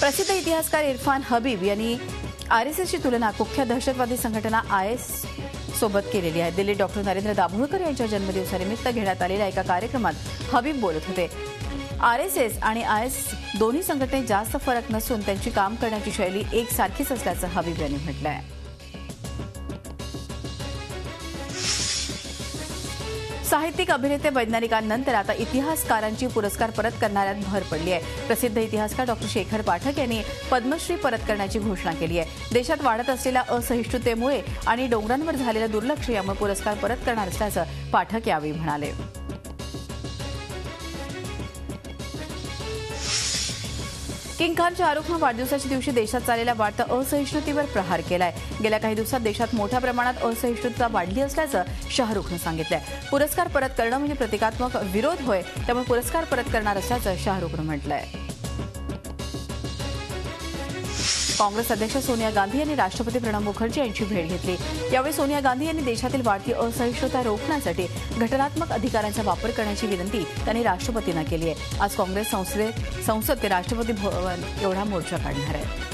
प्रसिद्ध इतिहासकार इरफान हबीब यांनी आरएसएसची तुलना कुख्यात दहशतवादी संघटना आयएस सोबत केलेली आहे। दिल्लीत डॉक्टर नरेंद्र दाभोळकर यांच्या जन्मदिवसानिमित्त घेण्यात आलेल्या एका कार्यक्रमात हबीब बोलत होते। आरएसएस आणि आयएस दोन्ही संघटनेत जास्त फरक नसून त्यांची काम करण्याची शैली एकसारखीच असल्याचं हबीब यांनी म्हटलं आहे। साहित्यिक, अभिनेते, वैज्ञानिकांनंतर आता इतिहासकारांची पुरस्कार परत करण्यात भर पडली आहे। प्रसिद्ध इतिहासकार डॉक्टर शेखर पाठक यांनी पद्मश्री परत करण्याची घोषणा केली आहे। देशात वाढत असलेल्या असहिष्णुतेमुळे आणि डोंगरांवर झालेलं दुर्लक्ष यामुळे पुरस्कार परत करणार असल्याचं पाठक यावेळी म्हणाले। किंग खान शाहरुखनं वाढदिवसाच्या दिवशी देशात चाललेल्या वाढत्या असहिष्णुतेवर प्रहार केलाय। गेल्या काही दिवसात देशात मोठ्या प्रमाणात असहिष्णुता वाढली असल्याचं शाहरुखनं सांगितलंय। पुरस्कार परत करणं म्हणजे प्रतिकात्मक विरोध होय, त्यामुळे पुरस्कार परत करणार असल्याचं शाहरुखनं म्हटलंय। काँग्रेस अध्यक्ष सोनिया गांधी यांनी राष्ट्रपती प्रणब मुखर्जी यांची भेट घेतली। यावेळी सोनिया गांधी यांनी देशातील वाढती असहिष्णुता रोखण्यासाठी घटनात्मक अधिकारांचा वापर करण्याची विनंती त्यांनी राष्ट्रपतींना केली आहे। आज काँग्रेस संसद ते राष्ट्रपती भवन एवढा मोर्चा काढणार आहे।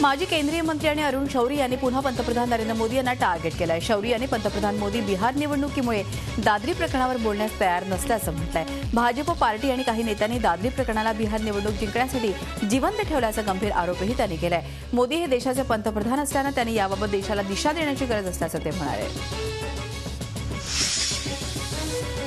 माजी केंद्रीय मंत्री आणि अरुण शौरी यांनी पुन्हा पंतप्रधान नरेंद्र मोदी यांना टार्गेट केलंय। शौरी यांनी पंतप्रधान मोदी बिहार निवडणुकीमुळे दादरी प्रकरणावर बोलण्यास तयार नसल्याचं म्हटलंय। भाजप पार्टी आणि काही नेत्यांनी दादरी प्रकरणाला बिहार निवडणूक जिंकण्यासाठी जिवंत ठेवल्याचा गंभीर आरोपही त्यांनी केलाय। मोदी हे देशाचे पंतप्रधान असल्यानं त्यांनी याबाबत देशाला दिशा देण्याची गरज असल्याचं ते म्हणाले।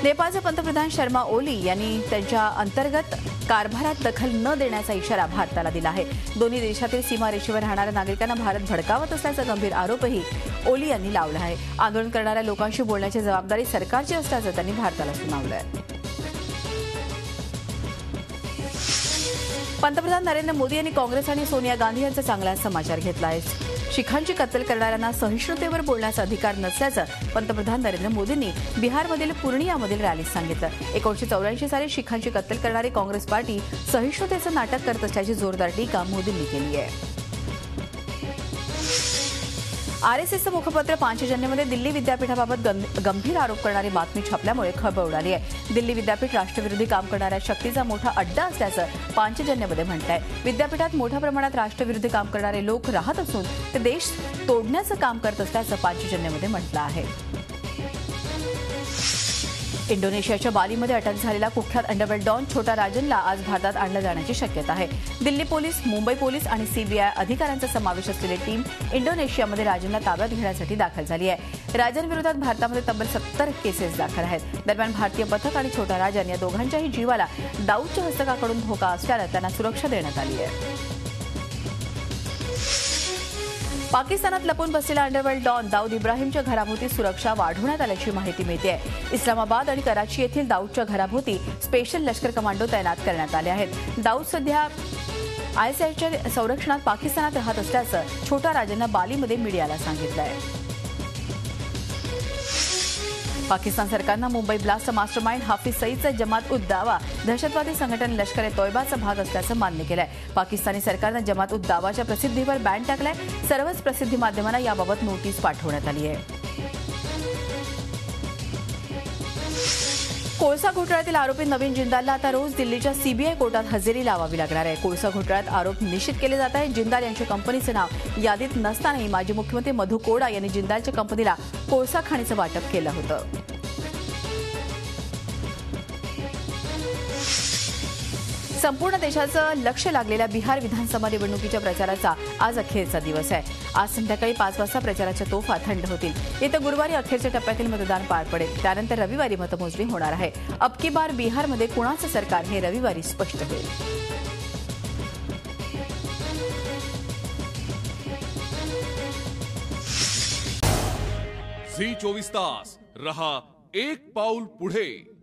नेपाळचे पंतप्रधान शर्मा ओली यांनी त्यांच्या अंतर्गत कारभारात दखल न देण्याचा इशारा भारताला दिला आहे। दोन्ही देशातील सीमारेषेवर राहणाऱ्या नागरिकांना भारत भडकावत असल्याचा गंभीर आरोपही ओली यांनी लावला आहे। आंदोलन करणाऱ्या लोकांशी बोलण्याची जबाबदारी सरकारची असल्याचं त्यांनी भारताला सुनावलंय। पंतप्रधान नरेंद्र मोदी यांनी काँग्रेस आणि सोनिया गांधी यांचा चांगला समाचार घेतला आहे। शिखांची कत्तल करणाऱ्यांना सहिष्णुतेवर बोलण्याचा अधिकार नसल्याचं पंतप्रधान नरेंद्र मोदींनी बिहारमधील पूर्णियामधील रॅलीत सांगितलं। 1984 साली शिखांची कत्तल करणारी काँग्रेस पार्टी सहिष्णुतेचं नाटक करत असल्याची जोरदार टीका मोदींनी केली आहे। आरएसएसचं मुखपत्र पांचजन्यमध्ये दिल्ली विद्यापीठाबाबत गंभीर आरोप करणारी बातमी छापल्यामुळे खळबळ उडाली आहे। दिल्ली विद्यापीठ राष्ट्रविरोधी काम करणाऱ्या शक्तीचा मोठा अड्डा असल्याचं पांचजन्यमध्ये म्हटलंय। विद्यापीठात मोठ्या प्रमाणात राष्ट्रविरोधी काम करणारे लोक राहत असून ते देश तोडण्याचं काम करत असल्याचं पांचजन्यमध्ये म्हटलं आहे। इंडोनेशियाच्या बालीमध्ये अटक झालेला कुख्यात अंडरवर्ल्ड डॉन छोटा राजनला आज भारतात आणलं जाण्याची शक्यता आहे। दिल्ली पोलीस, मुंबई पोलीस आणि सीबीआय अधिकाऱ्यांचा समावेश असलेली टीम इंडोनेशियामध्ये राजनला ताब्यात घेण्यासाठी दाखल झाली आहे। राजन विरोधात भारतामध्ये तब्बल 70 केसेस दाखल आहेत। दरम्यान भारतीय पथक आणि छोटा राजन या दोघांच्याही जीवाला दाऊदच्या हस्तकाकडून धोका असल्यानं त्यांना सुरक्षा देण्यात आली आहे। पाकिस्तानात लपून बसलेला अंडरवर्ल्ड डॉन दाऊद इब्राहिमच्या घराभोवती सुरक्षा वाढवण्यात आल्याची माहिती मिळते आहे। इस्लामाबाद आणि कराची येथील दाऊदच्या घराभोवती स्पेशल लष्कर कमांडो तैनात करण्यात आले आहेत। दाऊद सध्या आयएसआयच्या संरक्षणात पाकिस्तानात राहत असल्याचं छोटा राजननं बालीमध्ये मीडियाला सांगितलं आहे। पाकिस्तान सरकारनं मुंबई ब्लास्ट मास्टरमाइंड हाफिज सईदचा जमात उद दावा दहशतवादी संघटना लष्कर ए तोयबाचा भाग असल्याचं मान्य केलंय। पाकिस्तानी सरकारनं जमात उद दावाच्या प्रसिद्धीवर बॅन टाकलाय। सर्वच प्रसिद्धी माध्यमांना याबाबत नोटीस पाठवण्यात आली आहे। कोळसा घोटाळ्यातील आरोपी नवीन जिंदालला आता रोज दिल्लीच्या सीबीआय कोर्टात हजेरी लावावी लागणार आहे। कोळसा घोटाळ्यात आरोप निश्चित केले जात आहेत। जिंदाल यांच्या कंपनीचं नाव यादीत नसतानाही माजी मुख्यमंत्री मधू कोडा यांनी जिंदालच्या कंपनीला कोळसा खाणीचं वाटप केलं होतं। संपूर्ण देशाचं लक्ष लागलेल्या बिहार विधानसभा निवडणुकीच्या प्रचाराचा आज अखेरचा दिवस आहे। आज संध्याकाळी 5 वाजता प्रचाराच्या तोफा थंड होतील। येत्या गुरुवारी अखेरच्या टप्प्यातील मतदान पार पडेल। त्यानंतर रविवारी मतमोजणी होणार आहे। अब की बार बिहारमध्ये कुणाचं सरकार हे रविवारी स्पष्ट होईल। झी 24 तास रहा एक पाऊल पुढे।